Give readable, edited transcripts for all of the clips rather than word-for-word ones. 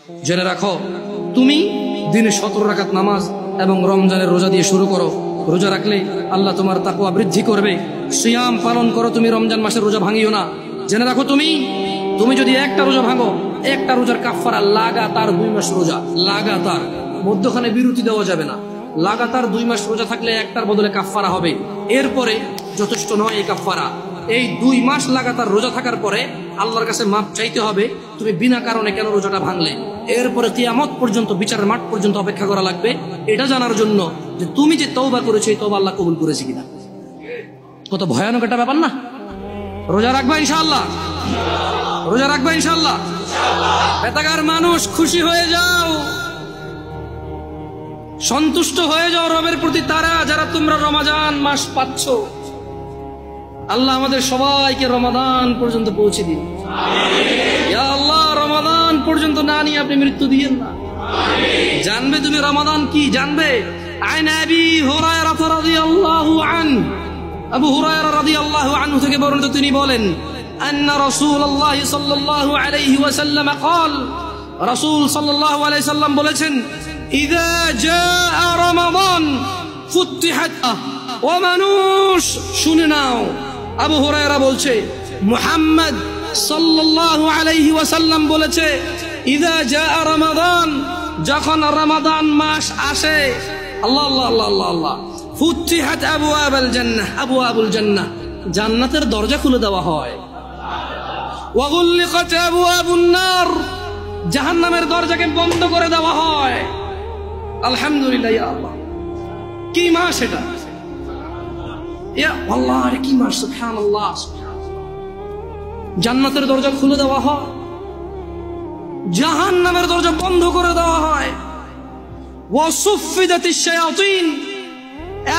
জেনে রাখো, তুমি দিনে 17 রাকাত নামাজ এবং রমজানের রোজা দিয়ে শুরু করো। রোজা রাখলে আল্লাহ তোমার তাকওয়া বৃদ্ধি করবে। সিয়াম পালন করো, তুমি রমজান মাসের রোজা ভাঙিও না। জেনে রাখো, তুমি যদি একটা রোজা ভাঙো, একটা রোজার কাফারা লাগাতার 2 মাস রোজা, লাগাতার, মধ্যখানে বিরতি দেওয়া যাবে না। লাগাতার 2 মাস রোজা থাকলে একটার বদলে কাফারা হবে। এরপরে যথেষ্ট নয় এই কাফারা, এই 2 মাস লাগাতার রোজা থাকার পরে আল্লাহর কাছে মাপ চাইতে হবে তুমি বিনা কারণে কেন রোজাটা ভাঙলে। এরপরে কিয়ামত পর্যন্ত, বিচারের মাঠ পর্যন্ত অপেক্ষা করা লাগবে এটা জানার জন্য যে তুমি যে তওবা করেছো এই তওবা আল্লাহ কবুল করেছে কিনা। কত ভয়ানক একটা ব্যাপার না? রোজা রাখবা ইনশাআল্লাহ, রোজা রাখবা ইনশাআল্লাহ। বেতাগার মানুষ, খুশি হয়ে যাও, সন্তুষ্ট হয়ে যাও রবের প্রতি, তারা যারা তোমরা রমাদান মাস পাচ্ছ। আল্লাহ আমাদের সবাইকে রমাদান পর্যন্ত পৌঁছে দিন। ইয়া আল্লাহ, রমাদান পর্যন্ত না নিয়ে আপনি মৃত্যু দিয়েন না। জানবে তুমি রমাদান কি, জানবে। আন আবি হুরায়রা রাদিয়াল্লাহু আনহু, আবু হুরায়রা রাদিয়াল্লাহু আনহু থেকে বর্ণিত, তিনি বলেন, আন্না রাসূলুল্লাহ সাল্লাল্লাহু আলাইহি ওয়াসাল্লাম قال, রাসূল সাল্লাল্লাহু আলাইহি সাল্লাম বলেছেন, ইযা জাআ রমাদান ফুতিহাত। ও মানুষ শুনে নাও, আবু হুরায়রা বলছে, মুহাম্মদ সাল্লাল্লাহু আলাইহি ওয়াসাল্লাম বলেছে, ইযা জাআ রমাদান, যখন রমাদান মাস আসে, আল্লাহ আল্লাহ আল্লাহ আল্লাহ আল্লাহ, ফুতিহাত আবওয়াবুল জান্নাহ, আবওয়াবুল জান্নাহ, জান্নাতের দরজা খুলে দেওয়া হয়। ওয়া গুলিকাত আবওয়াবুন নার, জাহান্নামের দরজাকে বন্ধ করে দেওয়া হয়। আলহামদুলিল্লাহ, ইয়া আল্লাহ, কি মাস এটা, ইয়া আল্লাহ, আরে কি মাস, সুবহানাল্লাহ। জান্নাতের দরজা খুলে দেওয়া হয়, জাহান্নামের দরজা বন্ধ করে দেওয়া হয়। ওয়া সুফিদাতিশ শায়াতিন,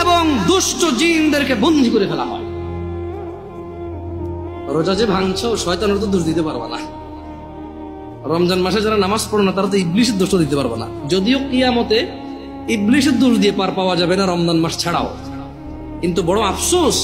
এবং দুষ্ট জিনদেরকে বন্দী করে ফেলা হয়। রোজা যে ভাঙছো, শয়তানের তো দোষ দিতে পারবা না। রমজান মাসে যারা নামাজ পড়ো না, তারা তো ইবলিসের দোষ দিতে পারবে না। যদিও কিয়ামতে ইবলিসের দোষ দিয়ে পার পাওয়া যাবে না রমজান মাস ছাড়াও, কিন্তু বড় আফসোস